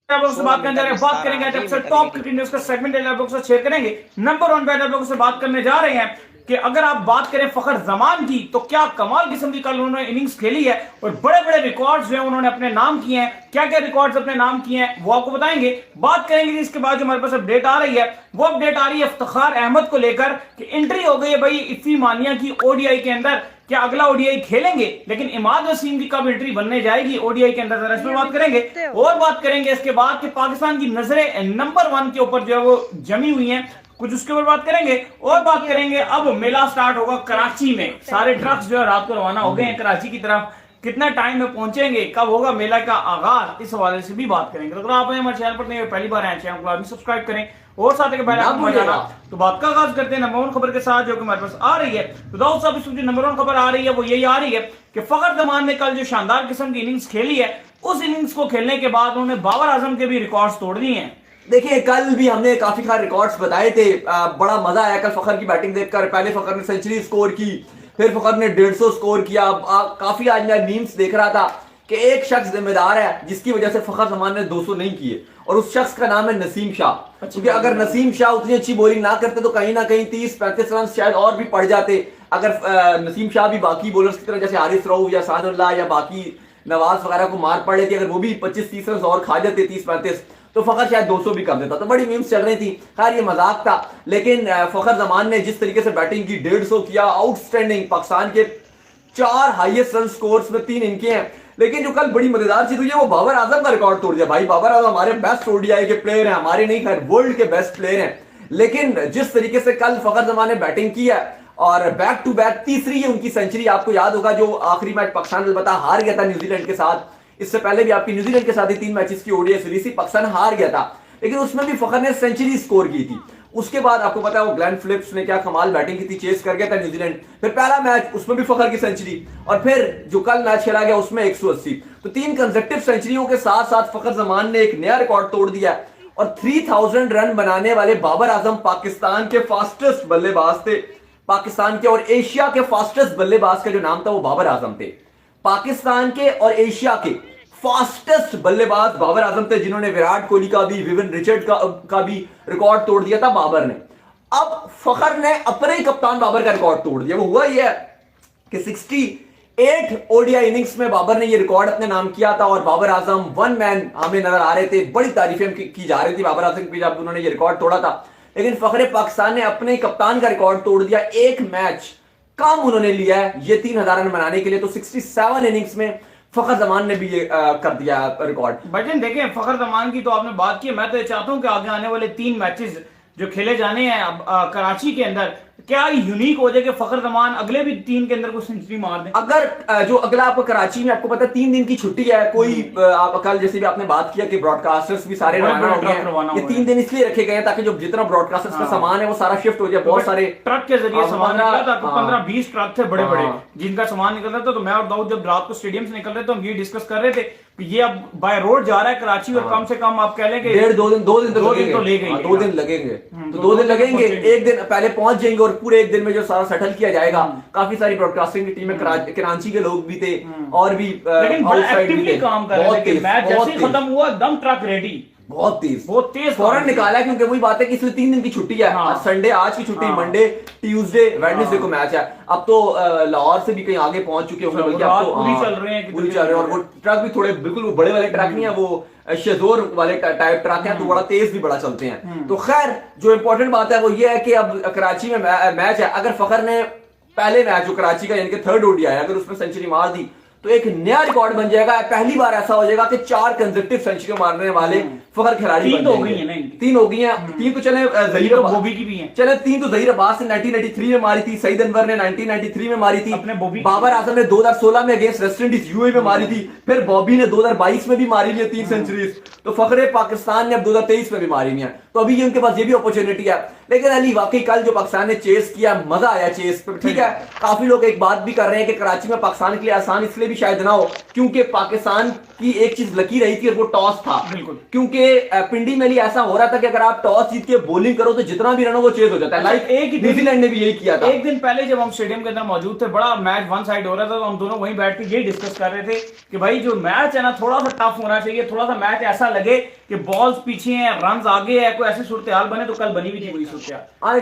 आप लोगों से बात करने जा रहे हैं, बात करेंगे आज आपसे टॉप क्रिकेट न्यूज का सेगमेंट आप लोगों से शेयर करेंगे। नंबर 1 पे आप लोगों से बात करने जा रहे हैं कि अगर आप बात करें फखर जमान की, तो क्या कमाल किस्म की कल उन्होंने इनिंग्स खेली है और बड़े बड़े रिकॉर्ड्स जो हैं उन्होंने अपने नाम किए हैं। क्या क्या रिकॉर्ड्स अपने नाम किए हैं वो आपको बताएंगे। बात करेंगे इसके बाद जो हमारे पास अपडेट आ रही है, वो अपडेट आ रही है इफ्तिखार अहमद को लेकर कि एंट्री हो गई है भाई इफ्ती मानिया की ओडीआई के अंदर। क्या अगला ओडीआई खेलेंगे, लेकिन इमाद वसीम की कब एंट्री बनने जाएगी ओडीआई के अंदर, इसमें बात करेंगे। और बात करेंगे इसके बाद कि पाकिस्तान की नजरें नंबर 1 के ऊपर जो है वो जमी हुई हैं, कुछ उसके ऊपर बात करेंगे। और बात करेंगे अब मेला स्टार्ट होगा कराची में, सारे ट्रक्स जो है रात को रवाना हो गए हैं कराची की तरफ। कितना टाइम में पहुंचेंगे, कब होगा मेला का आगाज, इस हवाले से भी बात करेंगे। तो अगर आप हमारे चैनल पर नहीं पहली बार आए, चैनल को सब्सक्राइब करें और साथ ही बेल आइकन बजाना। तो बात का आगाज करते हैं नंबर 1 खबर के साथ जो कि हमारे पास आ रही है। तो दाऊद साहब, इस नंबर 1 खबर आ रही है वो यही आ रही है कि फखर जमान ने कल जो शानदार किस्म की इनिंग्स खेली है, उस इनिंग्स को खेलने के बाद उन्होंने बाबर आजम के भी रिकॉर्ड्स तोड़ दिए हैं। देखिए, कल भी हमने काफी सारे रिकॉर्ड्स बताए थे। बड़ा मजा आया कल फखर की बैटिंग देखकर। पहले फखर ने सेंचुरी स्कोर की, फिर फखर ने 150 स्कोर किया। काफी आज मैं मीम्स देख रहा था कि एक शख्स जिम्मेदार है जिसकी वजह से फखर जमान ने 200 नहीं किए, और उस शख्स का नाम है नसीम शाह। क्योंकि अगर नसीम शाह उतनी अच्छी बॉलिंग ना करते तो कहीं ना कहीं 30-35 रन शायद और भी पड़ जाते। अगर नसीम शाह भी बाकी बॉलर्स की तरह जैसे हारिस रऊफ या सादुल्लाह या बाकी नवाज वगैरह को मार पड़ लेती, अगर वो भी 25-30 रन और खा जाते 30-35, तो फखर शायद 200 भी कर देता। तो बड़ी मीम्स चल रही थी। खैर ये मजाक था, लेकिन फखर जमान ने जिस तरीके से बैटिंग की, 150 किया, आउटस्टैंडिंग। पाकिस्तान के 4 हाईएस्ट रन स्कोर्स में 3 इनके हैं। लेकिन जो कल बड़ी मजेदार चीज हुई है वो बाबर आजम का रिकॉर्ड तोड़ दिया। भाई बाबर आजम हमारे बेस्ट ओडीआई के प्लेयर हैं, हमारे नहीं, खैर वर्ल्ड के बेस्ट प्लेयर हैं। लेकिन जिस तरीके से कल फखर जमान ने बैटिंग की है और बैक टू बैक तीसरी है उनकी सेंचुरी। आपको याद होगा जो आखिरी मैच पाकिस्तान अलबत्ता हार गया था न्यूजीलैंड के साथ, इससे पहले भी आपकी न्यूजीलैंड के साथ ही 3 मैचेस की ओडीआई सीरीज थी, पाकिस्तान हार गया था, लेकिन उसमें भी फखर ने सेंचुरी स्कोर की थी। उसके बाद आपको पता है वो ग्लेन फिलिप्स ने क्या कमाल बैटिंग की थी, चेस कर गया था न्यूजीलैंड। फिर पहला मैच उसमें भी फखर की सेंचुरी, और फिर जो कल मैच खेला गया उसमें 180। तो 3 कंसेक्टिव सेंचुरियों के साथ साथ फखर जमान ने एक नया रिकॉर्ड तोड़ दिया और 3000 रन बनाने वाले बाबर आजम पाकिस्तान के फास्टेस्ट बल्लेबाज थे। पाकिस्तान के और एशिया के फास्टेस्ट बल्लेबाज का जो नाम था वो बाबर आजम थे। पाकिस्तान के और एशिया के फास्टेस्ट बल्लेबाज बाबर आजम थे, जिन्होंने विराट कोहली का भी, विविन रिचर्ड का भी रिकॉर्ड तोड़ दिया था बाबर ने। अब फखर ने अपने ही कप्तान बाबर का रिकॉर्ड तोड़ दिया। वो हुआ ये है कि 68 ओडीआई इनिंग्स में बाबर ने ये रिकॉर्ड अपने नाम किया था, और बाबर आजम वन मैन हमें नजर आ रहे थे। बड़ी तारीफें की जा रही थी बाबर आजम की जब उन्होंने ये रिकॉर्ड तोड़ा था। लेकिन फखरे पाकिस्तान ने अपने कप्तान का रिकॉर्ड तोड़ दिया। एक मैच कम उन्होंने लिया है ये 3000 रन बनाने के लिए। तो 67 इनिंग्स में फखर जमान ने भी ये कर दिया रिकॉर्ड। बटन देखें, फखर जमान की तो आपने बात की, मैं तो ये चाहता हूं कि आगे आने वाले 3 मैचेस जो खेले जाने हैं कराची के अंदर, क्या यूनिक हो जाए कि फखर जमान अगले भी 3 के अंदर को सेंचुरी मार दें। अगर जो अगला आपको कराची में, आपको पता है 3 दिन की छुट्टी है, कोई आप कल जैसे भी आपने बात किया कि ब्रॉडकास्टर्स भी सारे रवाना हो गए। ये 3 दिन इसलिए रखे गए हैं ताकि जो जितना ब्रॉडकास्टर्स का सामान है वो सारा शिफ्ट हो जाए। बहुत सारे ट्रक के जरिए सामान निकला था, 15-20 ट्रक थे बड़े बड़े जिनका सामान निकल रहा था। तो मैं और दाऊद जब रात को स्टेडियम से निकल रहे थे, हम ये डिस्कस कर रहे थे कि ये अब बाय रोड जा रहा है कराची, और कम से कम आप कह लें कि 2 दिन तो ले गए, 2 दिन लगेंगे। तो 2 दिन लगेंगे, एक दिन पहले पहुंच जाएंगे और पूरे एक दिन में जो सारा सेटल किया जाएगा। काफी सारी ब्रॉडकास्टिंग की टीमें, कराची के लोग भी थे और भी, लेकिन बड़ा एक्टिवली काम कर रहे थे। मैच जैसे ही खत्म हुआ एकदम ट्रक रेडी, बहुत तेज फौरन निकाला, क्योंकि वही बात है कि इसलिए 3 दिन की छुट्टी है। आज संडे, आज की छुट्टी, मंडे, ट्यूसडे, वेडनेसडे को मैच है। अब तो लाहौर से भी कहीं आगे पहुंच चुके होंगे, बल्कि अब तो पूरी चल रहे हैं। और वो ट्रक भी थोड़े बिल्कुल वो बड़े वाले ट्रक नहीं है, वो शेजोर वाले टाइप ट्रक है, तो बड़ा तेज भी बड़ा चलते हैं। तो खैर जो इंपॉर्टेंट बात है वो ये है कि अब कराची में मैच है। अगर फखर ने पहले मैच जो कराची का यानी कि 3rd ओडीआई है, अगर उसमें सेंचुरी मार दी तो एक नया रिकॉर्ड बन जाएगा। पहली बार ऐसा हो जाएगा कि 4 कंसेक्टिव सेंचुरी मारने वाले फखर खिलाड़ी 3 तो हो गई है ना, 3 हो गई हैं। 3 तो चले जहीर बॉबी की भी है, चले 3 तो जहीर अब्बास ने 1993 में मारी थी, सईद अनवर ने 1993 में मारी थी, बाबर आजम ने 2016 में अगेंस्ट वेस्ट इंडीज यूएई में मारी थी, फिर बॉबी ने 2022 में भी मारी ली 3 सेंचुरीज। तो फखरे पाकिस्तान ने अब 2023 में भी मारी हुई है। तो अभी ये उनके पास ये भी अपॉर्चुनिटी है। लेकिन अली वाकई कल जो पाकिस्तान ने चेस किया, मजा आया चेस पे, ठीक है। काफी लोग एक बात भी कर रहे हैं कि कराची में पाकिस्तान के लिए आसान इसलिए भी शायद ना हो क्योंकि पाकिस्तान की एक चीज लकी रही थी और वो टॉस था। बिल्कुल। क्योंकि पिंडी में ही ऐसा हो रहा था कि अगर आप टॉस जीत के बॉलिंग करो तो जितना भी रन हो वो चेज हो जाता है। लाइक एक ही न्यूजीलैंड ने भी यही किया था। एक दिन पहले जब हम स्टेडियम के अंदर मौजूद थे, बड़ा मैच वन साइड हो रहा था, तो हम दोनों वहीं बैठ के यही डिस्कस कर रहे थे कि भाई जो मैच है ना थोड़ा सा टफ होना चाहिए, थोड़ा सा मैच ऐसा लगे कि बॉल्स पीछे हैं, रन आगे है, कोई ऐसी सूरत हाल बने। तो कल बनी भी थी वही सूरत हाल।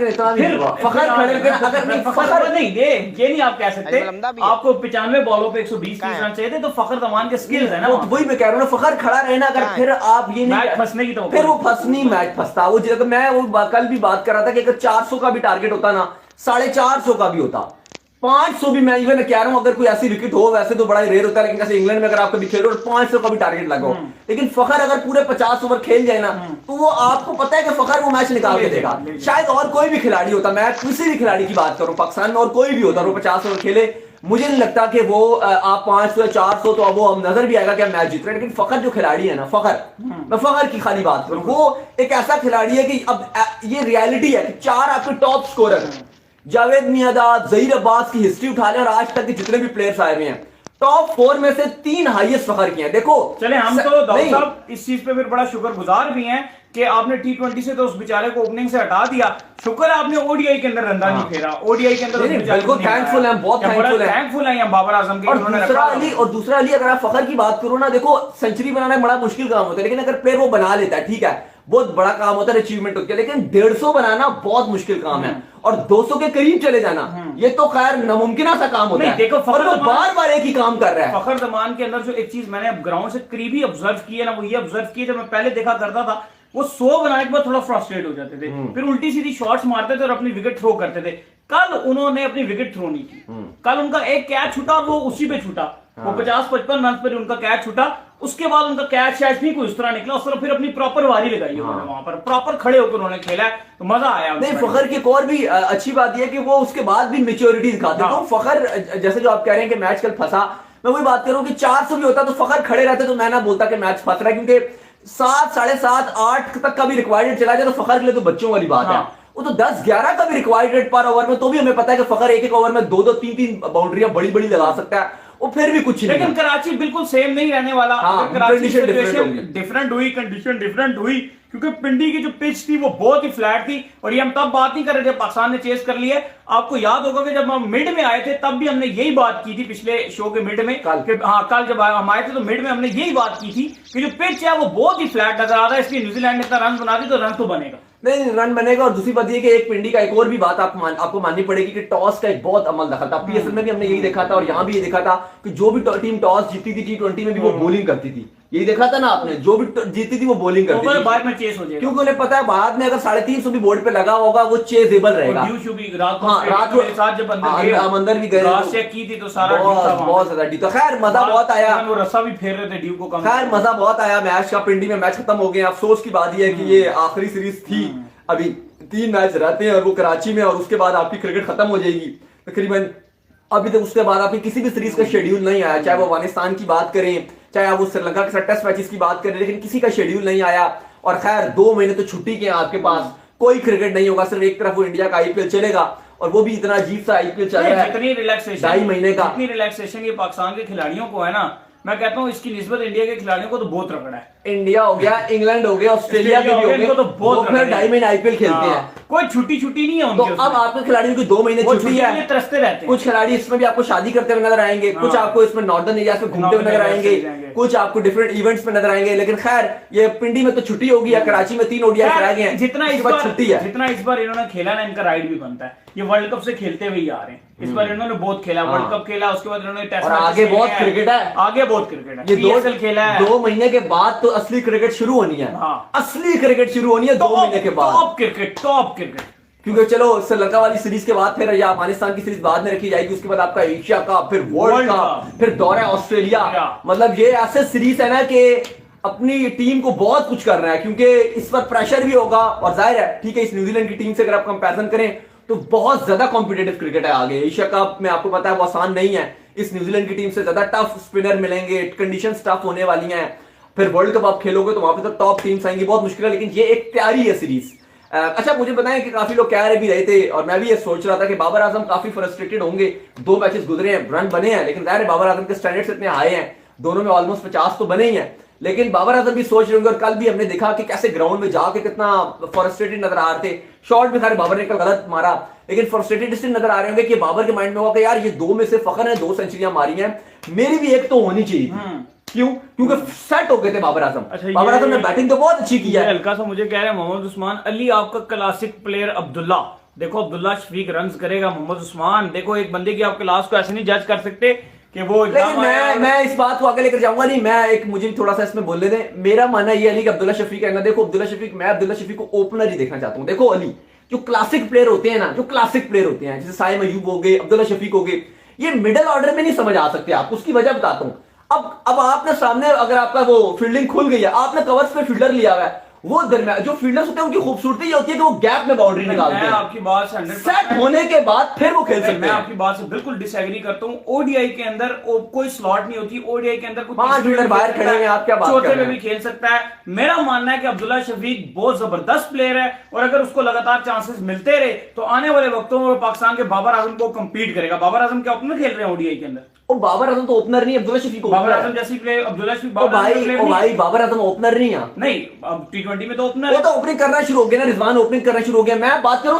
फखर खड़े पे अगर नहीं, ये नहीं आप कह सकते। आपको 95 बॉलों पे 120 रन चाहिए थे, तो फखर जमान के स्किल्स है ना। वही मैं कह रहा हूँ, फखर खड़ा रहना अगर फिर आप ये मैच फंसने की तो फिर वो फंसनी मैच फंसता। वो जगह मैं वो कल भी बात कर रहा था कि अगर 400 का भी टारगेट होता ना, 450 का भी होता, 500 भी, मैं इवन कह रहा हूं अगर कोई ऐसी विकेट हो, वैसे तो बड़ा ही रेयर होता है, लेकिन जैसे इंग्लैंड में अगर आप कभी खेलो 500 का भी टारगेट लगाओ, लेकिन फखर अगर पूरे 50 ओवर खेल जाए ना तो वो आपको पता है कि फखर वो मैच निकाल के देगा। शायद और कोई भी खिलाड़ी होता, मैं किसी भी खिलाड़ी की बात करूं पाकिस्तान में, और कोई भी होता वो 50 ओवर खेले, मुझे नहीं लगता कि वो आप 500 या 400 तो अब वो हम नजर भी आएगा कि हम मैच जीत रहे हैं। लेकिन फखर जो खिलाड़ी है ना, फखर, मैं फखर की खाली बात करूं, वो एक ऐसा खिलाड़ी है कि अब ये रियलिटी है कि 4 आपके टॉप स्कोरर जावेद मियांदाद, जहीर अब्बास की हिस्ट्री उठा लें और आज तक के जितने भी प्लेयर्स आए हुए हैं, टॉप 4 में से 3 हाईएस्ट फखर किए हैं। देखो चले हम तो दाऊद साहब इस चीज पे फिर बड़ा शुक्रगुजार भी हैं कि आपने T20 से तो उस बेचारे को ओपनिंग से हटा दिया। शुक्र है आपने ओडीआई के अंदर रंदा नहीं फेरा। ओडीआई के अंदर बिल्कुल थैंकफुल हैं, बहुत थैंकफुल हैं बाबर आजम के। और दूसरा अली अगर आप फखर की बात करो ना, देखो सेंचुरी बनाना बड़ा मुश्किल काम होता है, लेकिन अगर प्लेयर वो बना लेता है, ठीक है, बहुत बड़ा काम होता है, अचीवमेंट होती है, लेकिन 150 बनाना बहुत मुश्किल काम है, और 200 के करीब चले जाना ये तो खैर नामुमकिन सा काम होता है। देखो फखर वो बार बार एक ही काम कर रहा है। फखर जमान के अंदर जो एक चीज मैंने ग्राउंड से करीबी ऑब्जर्व की है ना, वो ये ऑब्जर्व की है, जब मैं पहले देखा करता था वो 100 बनाने के बाद थोड़ा फ्रस्ट्रेट हो जाते थे, फिर उल्टी सीधी शॉट्स मारते थे और अपनी विकेट थ्रो करते थे। कल उन्होंने अपनी विकेट थ्रो नहीं की। कल उनका एक कैच छूटा और वो उसी पे छूटा, वो 50-55 रन पर उनका कैच छूटा। उसके बाद उनका कैच शायद नहीं कोई उस तरह निकला, उस तरह फिर अपनी प्रॉपर वारी लगाई उन्होंने, वहां पर प्रॉपर खड़े होकर उन्होंने खेला, तो मजा आया। नहीं, फखर की एक और भी अच्छी बात यह कि वो उसके बाद भी मेच्योरिटी दिखाते हैं। तो फखर जैसे जो आप कह रहे हैं कि मैच कल फंसा, मैं वही बात करूं कि 400 भी होता तो फखर खड़े रहते तो मैं ना बोलता कि मैच फंस रहा है, क्योंकि 7, 7.5, 8 तक का भी रिक्वायर्ड चला जाए तो फखर के लिए तो बच्चों वाली बात है। वो तो 10-11 का भी रिक्वायर्ड पर ओवर में, तो भी हमें पता है कि फखर एक ओवर में 2-2, 3-3 बाउंड्रियां बड़ी बड़ी लगा सकता है, वो फिर भी कुछ नहीं। लेकिन कराची बिल्कुल सेम नहीं रहने वाला। कराची डिफरेंट हुई, कंडीशन डिफरेंट हुई, क्योंकि पिंडी की जो पिच थी वो बहुत ही फ्लैट थी। और ये हम तब बात नहीं कर रहे थे, पाकिस्तान ने चेस कर लिया। आपको याद होगा कि जब हम मिड में आए थे तब भी हमने यही बात की थी, पिछले शो के मिड में, कल जब हम आए थे तो मिड में हमने यही बात की थी कि जो पिच है वो बहुत ही फ्लैट नजर आ रहा है, इसलिए न्यूजीलैंड ने इतना रन बना दी तो रन तो बनेगा। नहीं, रन बनेगा। और दूसरी बात ये कि एक पिंडी का एक और भी बात आपको माननी पड़ेगी कि टॉस का एक बहुत अमल दखल था। पीएसएल में भी हमने यही देखा था और यहां भी ये देखा था कि जो भी टीम टॉस जीती थी T20 में भी वो बॉलिंग करती थी। यही देखा था ना आपने, जो भी जीती थी वो बॉलिंग करती थी, बाद में चेस हो जाएगा, क्योंकि उन्हें पता है बाद में अगर 350 भी बोर्ड पे लगा होगा वो चेजेबल रहेगा। रात को साथ जब अंदर भी गए की थी तो सारा बहुत ज्यादा डी। तो खैर मजा बहुत आया, वो रस्सा भी फेर रहे थे ड्यू को। खैर मजा बहुत आया मैच का। पिंडी में मैच खत्म हो गया। अफसोस की बात यह है कि ये आखिरी सीरीज थी, अभी 3 मैच रहते हैं और वो कराची में, और उसके बाद आपकी क्रिकेट खत्म हो जाएगी तकरीबन। अभी तक उसके बाद आपकी किसी भी सीरीज का शेड्यूल नहीं आया, चाहे वो अफगानिस्तान की बात करें, चाहे आप वो श्रीलंका के साथ टेस्ट मैचेस की बात करें, लेकिन किसी का शेड्यूल नहीं आया। और खैर 2 महीने तो छुट्टी के आपके पास, कोई क्रिकेट नहीं होगा, सिर्फ एक तरफ वो इंडिया का आईपीएल चलेगा, और वो भी इतना अजीब सा आईपीएल चल रहा है, जितनी रिलैक्सेशन 2.5 महीने का, जितनी रिलैक्सेशन ये पाकिस्तान के खिलाड़ियों को है ना, मैं कहता हूं इसकी निस्बत इंडिया के खिलाड़ियों को तो बहुत रगड़ा है। इंडिया हो गया, इंग्लैंड हो गया, ऑस्ट्रेलिया के भी हो गए, तो बहुत 2.5 महीने आईपीएल खेलते हैं, कोई छुट्टी नहीं है उनकी। तो अब आपके खिलाड़ियों की 2 महीने छुट्टी है, तरसते रहते हैं। कुछ खिलाड़ी इसमें भी आपको शादी करते हुए नजर आएंगे, कुछ आपको इसमें नॉर्दर्न एरिया में घूमते हुए नजर आएंगे, कुछ आपको डिफरेंट इवेंट्स में नजर आएंगे। लेकिन खैर ये पिंडी में तो छुट्टी होगी, या कराची में 3 ओडीआई कराए गए हैं, जितना इस बार छुट्टी है, जितना इस बार इन्होंने खेला ना, इनका राइड भी बनता है। ये वर्ल्ड कप से खेलते हुए ही आ रहे हैं। इस बार इन्होंने बहुत खेला, वर्ल्ड कप खेला, उसके बाद इन्होंने टेस्ट, आगे बहुत क्रिकेट है, आगे बहुत क्रिकेट है। ये 2 खेला है, 2 महीने के बाद तो असली क्रिकेट शुरू होनी है। असली क्रिकेट शुरू होनी है 2 महीने के बाद, टॉप क्रिकेट। क्योंकि चलो श्रीलंका वाली सीरीज के बाद फिर या अफगानिस्तान की सीरीज बाद में रखी जाएगी, उसके बाद आपका एशिया का, फिर वर्ल्ड कप, फिर दौरा ऑस्ट्रेलिया। मतलब ये ऐसे सीरीज है ना कि अपनी टीम को बहुत कुछ करना है, क्योंकि इस पर प्रेशर भी होगा। और जाहिर है ठीक है, इस न्यूजीलैंड की टीम से अगर आप कंपैरिजन करें तो बहुत ज्यादा कॉम्पिटेटिव क्रिकेट है आगे। एशिया कप में आपको पता है वो आसान नहीं है, इस न्यूजीलैंड की टीम से ज्यादा टफ स्पिनर मिलेंगे, कंडीशंस टफ होने वाली हैं। फिर वर्ल्ड कप आप खेलोगे तो वहां पे तो टॉप टीम्स आएंगी, बहुत मुश्किल है, लेकिन ये एक तैयारी है सीरीज। अच्छा मुझे बताएं कि काफी लोग कह रहे भी रहे थे और मैं भी ये सोच रहा था कि बाबर आजम काफी फ्रस्ट्रेटेड होंगे, 2 मैचेस गुजरे हैं, रन बने हैं, लेकिन जाहिर है बाबर आजम के स्टैंडर्ड्स इतने हाई हैं, दोनों में ऑलमोस्ट 50 तो बने ही हैं, लेकिन बाबर आजम भी सोच रहे होंगे। और कल भी हमने देखा कि कैसे ग्राउंड में जाके कितना फ्रस्ट्रेटेड नजर आ रहे थे। शॉट भी खैर बाबर ने कल गलत मारा, लेकिन फ्रस्ट्रेटेड इसलिए नजर आ रहे होंगे कि बाबर के माइंड में होगा कि यार ये 2 में से फखर ने 2 सेंचुरियां मारी हैं, मेरी भी एक तो होनी चाहिए। क्यों? क्योंकि सेट हो गए थे बाबर आजम। अच्छा, बाबर आजम ने बैटिंग तो बहुत अच्छी की है। हल्का सा मुझे कह रहे हैं मोहम्मद उस्मान अली आपका क्लासिक प्लेयर अब्दुल्ला, देखो अब्दुल्ला शफीक रन्स करेगा, मोहम्मद उस्मान देखो एक बंदे की आप क्लास को ऐसे नहीं जज कर सकते कि वो। लेकिन मैं इस बात को आगे लेकर जाऊंगा नहीं, मैं एक मुझे थोड़ा सा इसमें बोलने दें। मेरा मानना ये अली कि अब्दुल्ला शफीक है ना, देखो अब्दुल्ला शफीक, मैं अब्दुल्ला शफीक को ओपनर ही देखना चाहता हूं। देखो अली जो क्लासिक प्लेयर होते हैं ना, जो क्लासिक प्लेयर होते हैं जैसे साइम अयूब हो गए, अब्दुल्ला शफीक हो गए, ये मिडिल ऑर्डर में नहीं समझ आ सकते आप। उसकी वजह बताता हूं। अब आपने सामने अगर आपका वो फील्डिंग खुल गई है, आपने कवर्स पे फील्डर लिया हुआ है, वो दरमियान जो फील्डर्स होते हैं उनकी खूबसूरती ये होती है कि वो गैप में बाउंड्री निकालते हैं। आपकी बात से 100% सेट होने के बाद फिर वो खेल सकते हैं। मैं आपकी बात से बिल्कुल डिसएग्री करता हूं। ओडीआई के अंदर कोई स्लॉट नहीं होती, ओडीआई के अंदर कोई 5 फील्डर बाहर खड़े हैं, आप क्या बात कर चौथे रहे में हैं? भी खेल सकता है। मेरा मानना है कि अब्दुल्ला शफीक बहुत जबरदस्त प्लेयर है और अगर उसको लगातार चांसेस मिलते रहे तो आने वाले वक्तों में पाकिस्तान के बाबर आजम को कंपीट करेगा। बाबर आजम क्या ओपनर खेल रहे हैं ओडीआई के अंदर? ओ बाबर आजम तो ओपनर नहीं, अब्दुल्ला शफीक बाबर ओपनर आजम है। जैसी प्लेयर अब्दुल्ला शफीक ओ भाई बाबर आजम ओपनर नहीं है। नहीं, अब टी20 में तो ओपनर वो है। तो ओपनिंग करना शुरू हो गया ना, रिजवान ओपनिंग करना शुरू हो गया। मैं बात करूं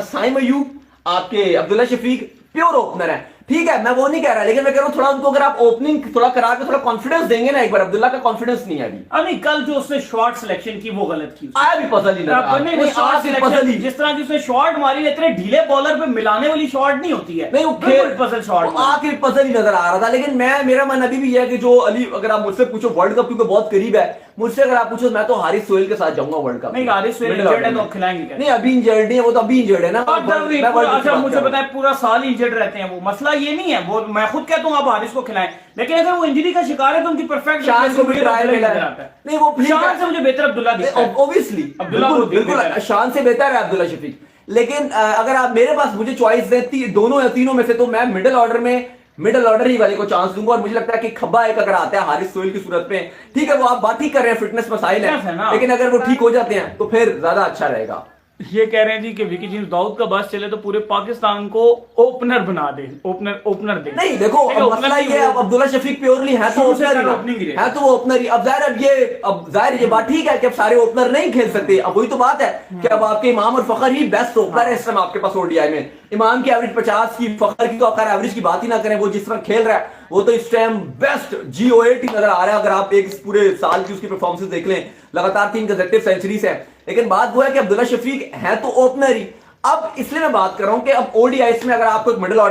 साइम अयूब, आपके अब्दुल्ला शफीक प्योर ओपनर है, ठीक है, मैं वो नहीं कह रहा, लेकिन मैं कह रहा हूं थोड़ा उनको अगर आप ओपनिंग थोड़ा करा के थोड़ा कॉन्फिडेंस देंगे ना एक बार। अब्दुल्ला का कॉन्फिडेंस नहीं है अभी। नहीं, कल जो उसने शॉर्ट सिलेक्शन की वो गलत की। आया भी पजल ही नहीं, जिस तरह की उसने शॉट मारी, इतने ढीले बॉलर पे मिलाने वाली शॉट नहीं होती है। नहीं, वो बिल्कुल पजल शॉट, आखिर पजल ही नजर आ रहा था। लेकिन मेरा मन अभी भी है कि जो अली, अगर आप मुझसे पूछो वर्ल्ड कप क्योंकि बहुत करीब है, मुझसे अगर आप पूछो मैं तो हारिस सोहेल के साथ जाऊंगा वर्ल्ड कप। नहीं, हारिस सोहेल इंजर्ड है तो खिलाएंगे क्या? नहीं अभी इंजर्ड नहीं है, वो तो अभी इंजर्ड है ना। अच्छा मुझे पता है पूरा साल इंजर्ड रहते हैं, वो मसला ये नहीं है। वो मैं खुद कहता हूँ आप हारिस को खिलाएं, लेकिन अगर वो इंजरी का शिकार है तो उनकी परफेक्ट शान को भी ट्रायल मिला है। नहीं वो शान से मुझे बेहतर अब्दुल्ला दिखता है। ऑब्वियसली बिल्कुल शान से बेहतर है अब्दुल्ला शफीक। लेकिन अगर आप मेरे पास मुझे चॉइस देती दोनों या तीनों में से, तो मैं मिडिल ऑर्डर ही वाले को चांस दूंगा। और मुझे लगता है कि खब्बा एक अगर आता है हारिस सोहेल की सूरत में, ठीक है वो आप बात ठीक कर रहे हैं, फिटनेस मसाइल है, लेकिन अगर वो ठीक हो जाते हैं तो फिर ज्यादा अच्छा रहेगा। ये कह रहे हैं जी कि विकी जेम्स दाऊद का बस चले तो पूरे पाकिस्तान को ओपनर बना दे, ओपनर दे। नहीं देखो मसला ये है, अब अब्दुल्ला शफीक प्योरली है तो ओपनर ही। अब जाहिर ये बात ठीक है कि अब सारे ओपनर नहीं खेल सकते। अब वही तो बात है कि अब आपके इमाम और फखर ही बेस्ट ओपनर है इस समय आपके पास ओडीआई में। इमाम की एवरेज 50 की, फखर की तो अगर एवरेज की बात ही ना करें, वो जिस तरह खेल रहा है वो तो इस टाइम बेस्ट GOAT नजर आ रहा है। अगर आप एक पूरे साल की उसकी परफॉर्मेंस देख लें, लगातार 3 कंसेक्टिव सेंचुरीज है। लेकिन बात वो है कि अब्दुल्ला शफीक है तो ओपनर ही। अब इसलिए मैं बात कर रहा हूं कि अब ओडीआईस में अगर आपको एक मिडिल